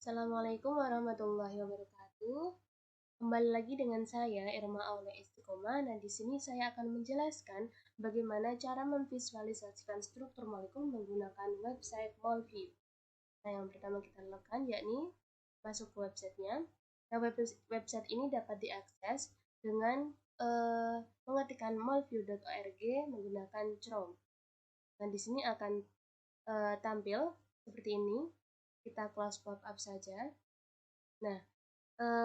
Assalamualaikum warahmatullahi wabarakatuh. Kembali lagi dengan saya Irma Aula Istiqomah. Nah, di sini saya akan menjelaskan bagaimana cara memvisualisasikan struktur molekul menggunakan website MolView. Nah, yang pertama kita lakukan yakni masuk ke websitenya. Nah, website ini dapat diakses dengan mengetikkan molview.org menggunakan Chrome. Nah, di sini akan tampil seperti ini. Kita close pop-up saja. Nah,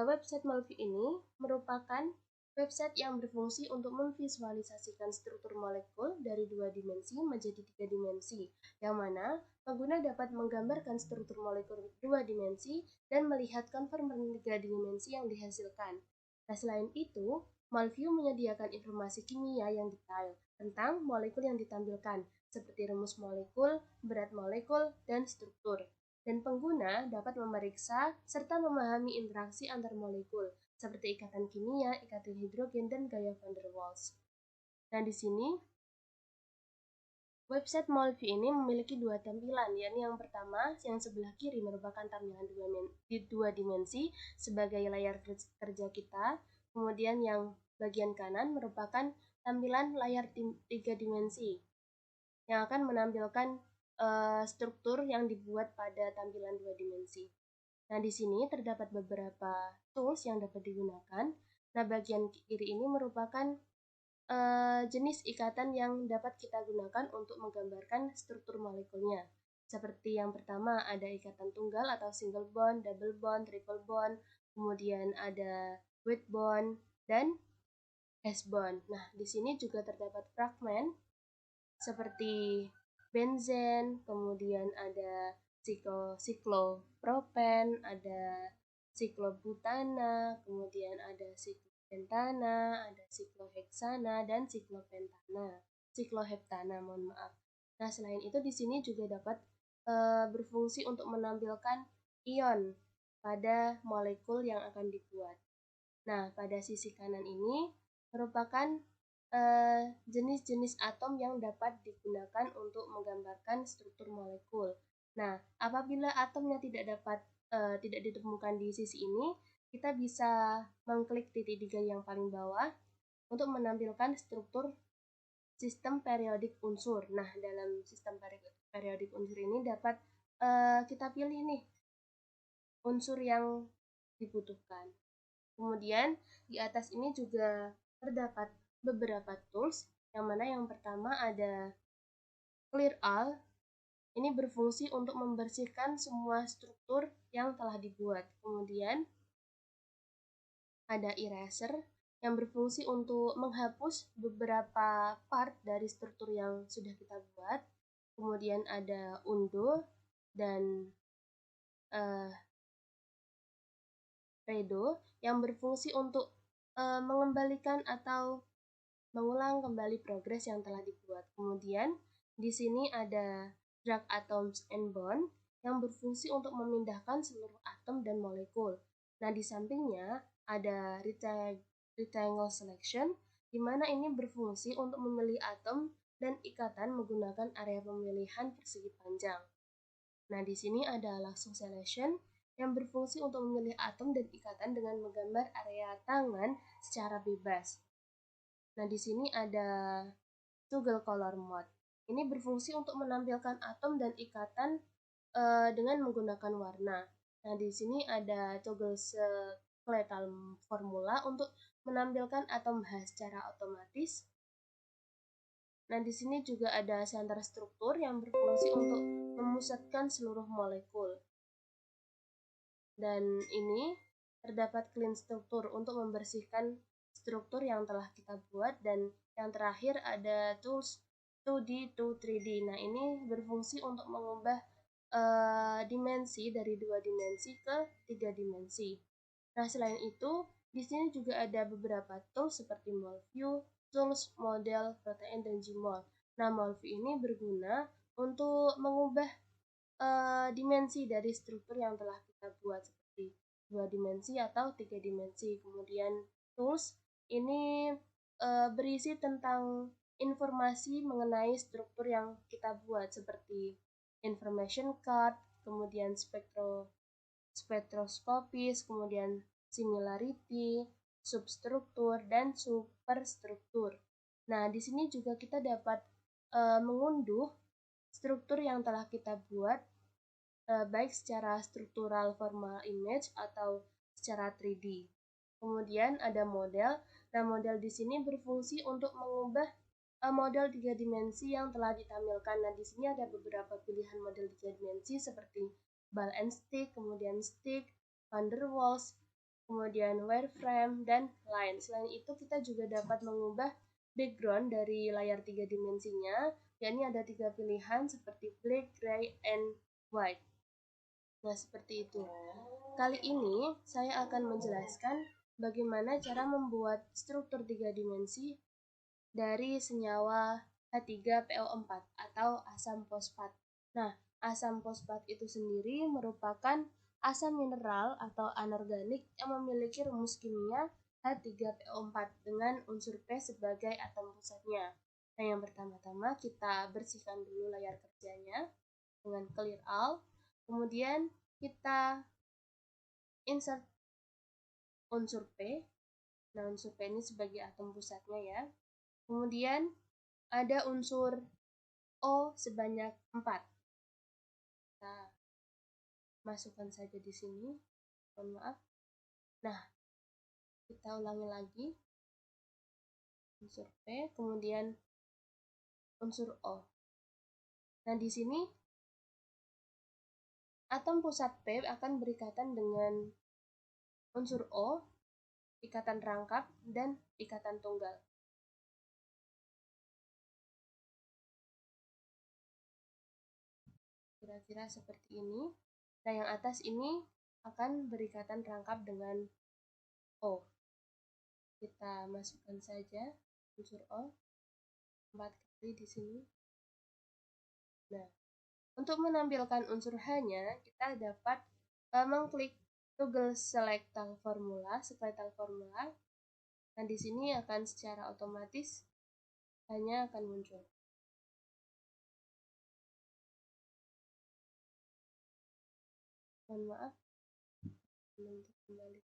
website MolView ini merupakan website yang berfungsi untuk memvisualisasikan struktur molekul dari 2 dimensi menjadi 3 dimensi, yang mana pengguna dapat menggambarkan struktur molekul 2 dimensi dan melihat konformer 3 dimensi yang dihasilkan. Nah, selain itu, MolView menyediakan informasi kimia yang detail tentang molekul yang ditampilkan, seperti rumus molekul, berat molekul, dan struktur. Dan pengguna dapat memeriksa serta memahami interaksi antar molekul, seperti ikatan kimia, ikatan hidrogen, dan gaya van der Waals. Nah, di sini website MolView ini memiliki dua tampilan, yakni yang pertama, yang sebelah kiri merupakan tampilan dua dimensi sebagai layar kerja kita, kemudian yang bagian kanan merupakan tampilan layar 3 dimensi, yang akan menampilkan struktur yang dibuat pada tampilan 2 dimensi. Nah, di sini terdapat beberapa tools yang dapat digunakan. Nah, bagian kiri ini merupakan jenis ikatan yang dapat kita gunakan untuk menggambarkan struktur molekulnya. Seperti yang pertama ada ikatan tunggal atau single bond, double bond, triple bond, kemudian ada wide bond, dan S bond. Nah, di sini juga terdapat fragmen seperti benzen, kemudian ada siklopropen, ada siklobutana, kemudian ada siklopentana, ada sikloheksana, dan sikloheptana, mohon maaf. Nah, selain itu di sini juga dapat berfungsi untuk menampilkan ion pada molekul yang akan dibuat. Nah, pada sisi kanan ini merupakan jenis-jenis atom yang dapat digunakan untuk menggambarkan struktur molekul. Nah, apabila atomnya tidak ditemukan di sisi ini, kita bisa mengklik titik 3 yang paling bawah untuk menampilkan struktur sistem periodik unsur. Nah, dalam sistem periodik unsur ini dapat kita pilih nih unsur yang dibutuhkan. Kemudian di atas ini juga terdapat beberapa tools, yang mana yang pertama ada Clear All. Ini berfungsi untuk membersihkan semua struktur yang telah dibuat. Kemudian ada Eraser yang berfungsi untuk menghapus beberapa part dari struktur yang sudah kita buat. Kemudian ada Undo dan Redo yang berfungsi untuk mengembalikan atau mengulang kembali progres yang telah dibuat. Kemudian di sini ada Drag Atoms and Bond yang berfungsi untuk memindahkan seluruh atom dan molekul. Nah, di sampingnya ada Rectangle Selection, di mana ini berfungsi untuk memilih atom dan ikatan menggunakan area pemilihan persegi panjang. Nah, di sini ada Lasso Selection yang berfungsi untuk memilih atom dan ikatan dengan menggambar area tangan secara bebas. Nah, di sini ada Toggle Color Mode. Ini berfungsi untuk menampilkan atom dan ikatan dengan menggunakan warna. Nah, di sini ada Toggle Skeletal Formula untuk menampilkan atom H secara otomatis. Nah, di sini juga ada Center Struktur yang berfungsi untuk memusatkan seluruh molekul. Dan ini terdapat Clean Struktur untuk membersihkan struktur yang telah kita buat, dan yang terakhir ada tools 2D to 3D. Nah, ini berfungsi untuk mengubah dimensi dari 2 dimensi ke 3 dimensi. Nah, selain itu, di sini juga ada beberapa tools seperti MolView, tools, model, protein, dan Gmol. Nah, MolView ini berguna untuk mengubah dimensi dari struktur yang telah kita buat seperti 2 dimensi atau 3 dimensi. Kemudian tools ini berisi tentang informasi mengenai struktur yang kita buat seperti information card, kemudian spektroskopis, kemudian similarity, substruktur, dan superstruktur. Nah, di sini juga kita dapat mengunduh struktur yang telah kita buat, baik secara struktural formal image atau secara 3D. Kemudian ada model. Nah, model di sini berfungsi untuk mengubah model 3 dimensi yang telah ditampilkan. Nah, di sini ada beberapa pilihan model 3 dimensi seperti ball and stick, kemudian stick, van der Waals, kemudian wireframe, dan line. Selain itu, kita juga dapat mengubah background dari layar 3 dimensinya, yakni ada 3 pilihan seperti black, gray, and white. Nah, seperti itu. Kali ini saya akan menjelaskan bagaimana cara membuat struktur 3 dimensi dari senyawa H3PO4 atau asam fosfat. Nah, asam fosfat itu sendiri merupakan asam mineral atau anorganik yang memiliki rumus kimia H3PO4 dengan unsur P sebagai atom pusatnya. Nah, yang pertama-tama kita bersihkan dulu layar kerjanya dengan clear all. Kemudian kita insert unsur P. Nah, unsur P ini sebagai atom pusatnya ya. Kemudian ada unsur O sebanyak 4. Kita masukkan saja di sini. Mohon maaf. Nah, kita ulangi lagi. Unsur P, kemudian unsur O. Nah, di sini atom pusat P akan berikatan dengan unsur O, ikatan rangkap, dan ikatan tunggal. Kira-kira seperti ini. Nah, yang atas ini akan berikatan rangkap dengan O. Kita masukkan saja unsur O 4 kali di sini. Nah, untuk menampilkan unsur H-nya, kita dapat mengklik toggle skeletal formula. Nah, di sini akan secara otomatis H-nya akan muncul. Mohon maaf, nanti kembali.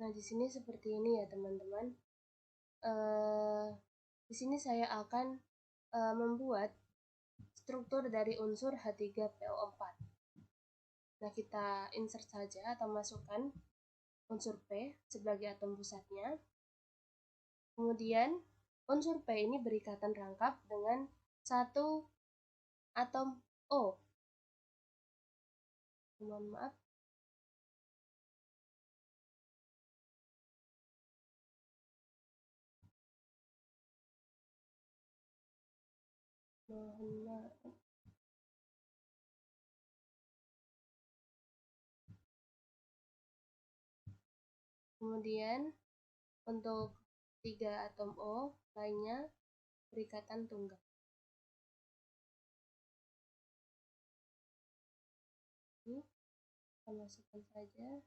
Nah, di sini seperti ini ya teman-teman. Di sini saya akan membuat struktur dari unsur H3PO4. Nah, kita insert saja atau masukkan unsur P sebagai atom pusatnya. Kemudian unsur P ini berikatan rangkap dengan satu atom O. Mohon maaf. Kemudian untuk 3 atom O lainnya berikatan tunggal. Ini kita masukkan saja.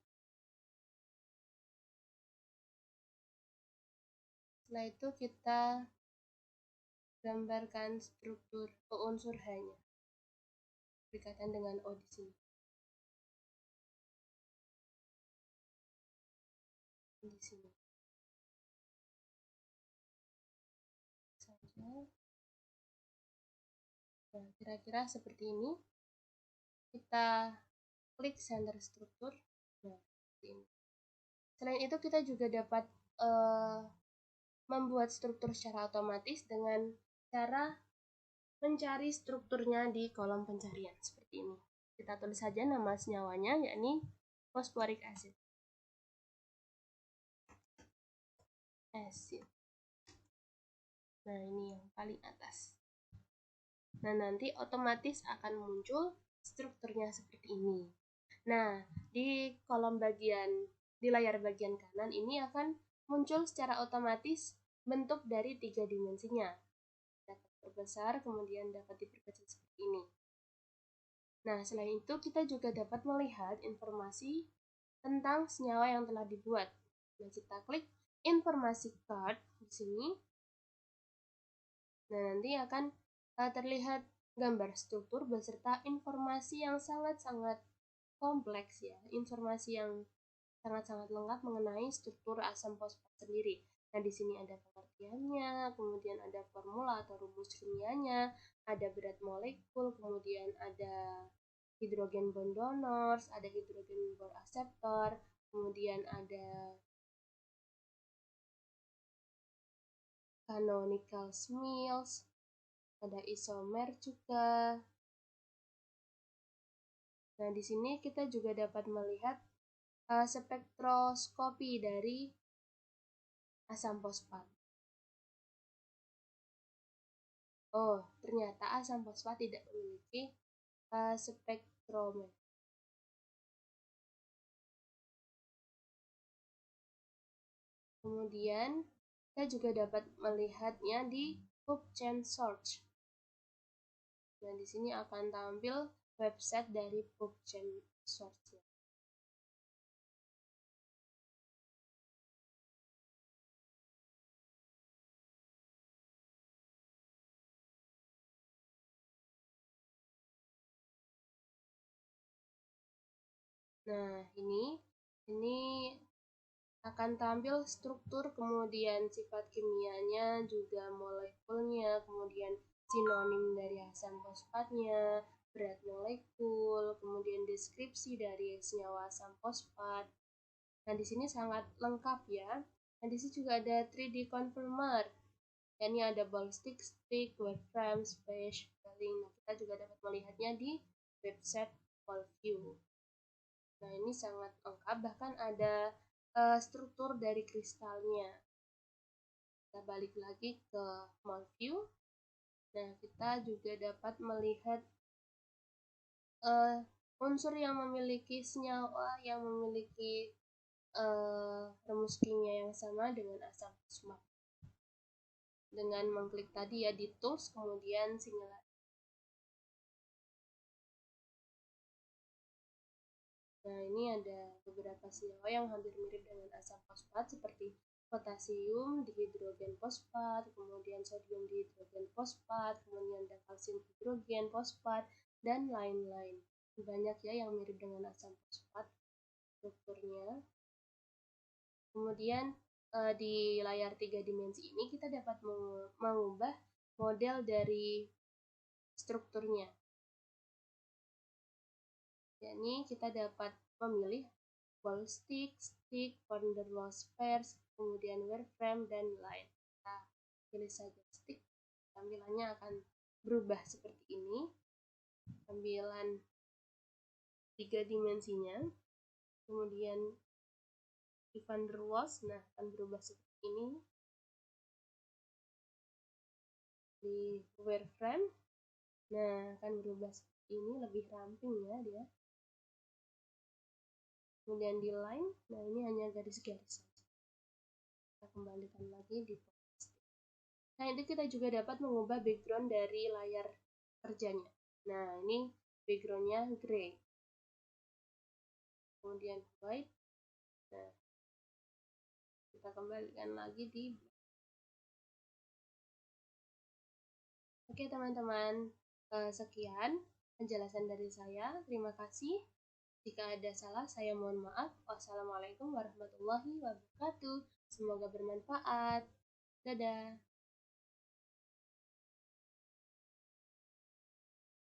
Setelah itu kita gambarkan struktur unsur H-nya berikatan dengan O di sini. Di sini saja. Nah, kira-kira seperti ini. Kita klik center struktur. Nah, seperti ini. Selain itu kita juga dapat membuat struktur secara otomatis dengan cara mencari strukturnya di kolom pencarian seperti ini. Kita tulis saja nama senyawanya, yakni fosforik acid. Nah, ini yang paling atas. Nah, nanti otomatis akan muncul strukturnya seperti ini. Nah, di layar bagian kanan ini akan muncul secara otomatis bentuk dari 3 dimensinya. Dapat diperbesar, kemudian dapat diperkecil seperti ini. Nah, selain itu kita juga dapat melihat informasi tentang senyawa yang telah dibuat. Nah, kita klik informasi card di sini. Nah, nanti akan terlihat gambar struktur beserta informasi yang sangat-sangat kompleks ya, informasi yang sangat-sangat lengkap mengenai struktur asam fosfat sendiri. Nah, di sini ada pengertiannya, kemudian ada formula atau rumus kimianya, ada berat molekul, kemudian ada hidrogen bond donors, ada hidrogen bond acceptor, kemudian ada canonical smells, ada isomer juga. Nah, di sini kita juga dapat melihat spektroskopi dari asam fosfat. Oh, ternyata asam fosfat tidak memiliki spektrometer. Kemudian, kita juga dapat melihatnya di PubChem Search. Nah, di sini akan tampil website dari PubChem Search. Nah, ini akan tampil struktur, kemudian sifat kimianya, juga molekulnya, kemudian sinonim dari asam fosfatnya, berat molekul, kemudian deskripsi dari senyawa asam fosfat. Nah, di sini sangat lengkap ya. Nah, di sini juga ada 3D conformer. Ini ada ballistic stick, wireframe, space, paling. Nah, kita juga dapat melihatnya di website Volview. Nah, ini sangat lengkap, bahkan ada struktur dari kristalnya. Kita balik lagi ke Volview. Nah, kita juga dapat melihat unsur yang memiliki senyawa yang memiliki rumus kimia yang sama dengan asam fosfat. Dengan mengklik tadi ya di tools, kemudian singular. Nah, ini ada beberapa senyawa yang hampir mirip dengan asam fosfat seperti potasium dihidrogen fosfat, kemudian sodium dihidrogen fosfat, kemudian ada kalsium hidrogen fosfat, dan lain-lain. Banyak ya yang mirip dengan asam fosfat strukturnya. Kemudian di layar 3 dimensi ini kita dapat mengubah model dari strukturnya. Yakni kita dapat memilih ball stick, van der Waals spheres, kemudian wireframe, dan lain. Kita pilih saja stick, tampilannya akan berubah seperti ini. Tampilan 3 dimensinya. Kemudian di van der Waals, nah akan berubah seperti ini. Di wireframe, nah akan berubah seperti ini, lebih ramping ya dia. Kemudian di line, nah ini hanya garis-garis saja. Kita kembalikan lagi di plastik. Nah, itu kita juga dapat mengubah background dari layar kerjanya. Nah, ini backgroundnya gray. Kemudian white. Nah, kita kembalikan lagi di black. Oke teman-teman, sekian penjelasan dari saya. Terima kasih. Jika ada salah, saya mohon maaf. Wassalamualaikum warahmatullahi wabarakatuh. Semoga bermanfaat. Dadah.